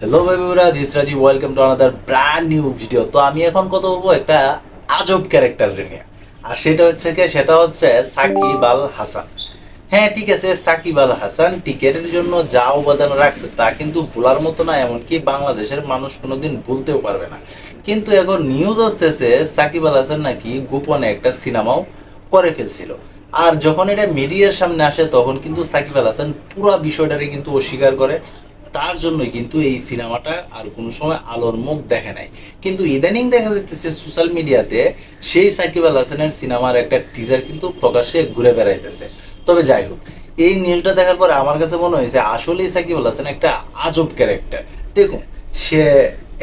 Hello ভাই বন্ধুরা, this রাজি, welcome to another brand new video. তো আমি এখন কথা বলবো একটা আজব ক্যারেক্টার নিয়ে, আর সেটা হচ্ছে সাকিব আল হাসান। হ্যাঁ ঠিক আছে, সাকিব আল হাসান টিকেটের জন্য যা অবদান রাখছে তা কিন্তু ভোলার মতো না, এমনকি বাংলাদেশের মানুষ কোনোদিন ভুলতেও পারবে না। কিন্তু এখন নিউজ আসতেছে সাকিব আল হাসান নাকি গোপনে একটা সিনেমাও করে ফেলছিল। আর যখন এটা মিডিয়ার সামনে আসে তখন কিন্তু সাকিব আল হাসান পুরো বিষয়টারে কিন্তু অস্বীকার করে। তার জন্যই কিন্তু এই সিনেমাটা আর কোনো সময় আলোর মুখ দেখে নাই। কিন্তু ইদানিং দেখা যাচ্ছে সোশ্যাল মিডিয়াতে সেই সাকিব আল হাসানের সিনেমার একটা টিজার কিন্তু প্রকাশ্যে ঘুরে বেড়াইতেছে। তবে যাই হোক, এই নিউজটা দেখার পরে আমার কাছে মনে হয়েছে আসলেই সাকিব আল হাসান একটা আজব ক্যারেক্টার। দেখুন, সে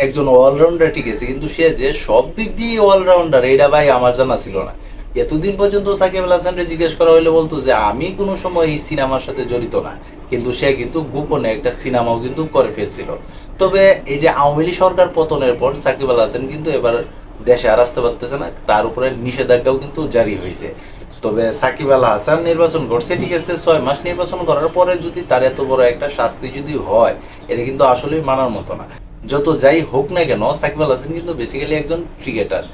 একজন অলরাউন্ডার ঠিক আছে, কিন্তু সে যে সব দিক দিয়ে অলরাউন্ডার এটা ভাই আমার জানা ছিল না। এতদিন পর্যন্ত সাকিব আল হাসানকে জিজ্ঞেস করা হলে বলতো যে আমি কোনো সময় এই সিনেমার সাথে জড়িত না, কিন্তু সে কিন্তু গোপনে একটা সিনেমাও কিন্তু করে ফেলছিল। তবে এই যে আওয়ামী লীগ সরকার পতনের পর সাকিব আল হাসান কিন্তু এবার দেশে আর আসতে পারতেছে না, তার উপরে নিষেধাজ্ঞাও কিন্তু জারি হয়েছে। তবে সাকিব আল হাসান নির্বাচন করছে ঠিক আছে, 6 মাস নির্বাচন করার পরে যদি তার এত বড় একটা শাস্তি যদি হয়, এটা কিন্তু আসলেই মানার মতো না। যত যাই হোক না কেন, সাকিব আল হাসান কিন্তু বেসিক্যালি একজন ক্রিকেটার।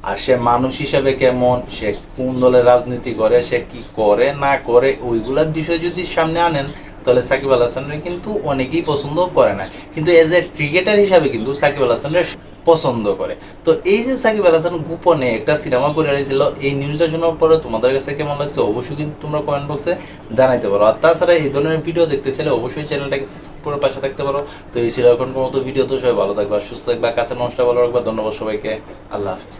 আর সে মানুষ হিসাবে কেমন, সে কোন দলের রাজনীতি করে, সে কি করে না করে, ওইগুলার বিষয় যদি সামনে আনেন তাহলে সাকিব আল হাসানের কিন্তু অনেকেই পছন্দ করে না, কিন্তু এজ এ ক্রিকেটার হিসাবে কিন্তু সাকিব আল হাসানের পছন্দ করে। তো এই যে সাকিব আল হাসান গোপনে একটা সিনেমা করে রেখেছিল, এই নিউজটা শোনার পরে তোমাদের কাছে কেমন লাগছে অবশ্যই কিন্তু তোমরা কমেন্ট বক্সে জানাইতে পারো। আর তাছাড়া এই ধরনের ভিডিও দেখতে চাইলে অবশ্যই চ্যানেলটাকে সাবস্ক্রাইব করে পাশে থাকতে পারো। তো এই ছিল এখন মতো ভিডিও। তো সবাই ভালো থাকবা, সুস্থ থাকবা, কাছের মানুষটা ভালো রাখবা। ধন্যবাদ সবাইকে, আল্লাহ হাফিজ।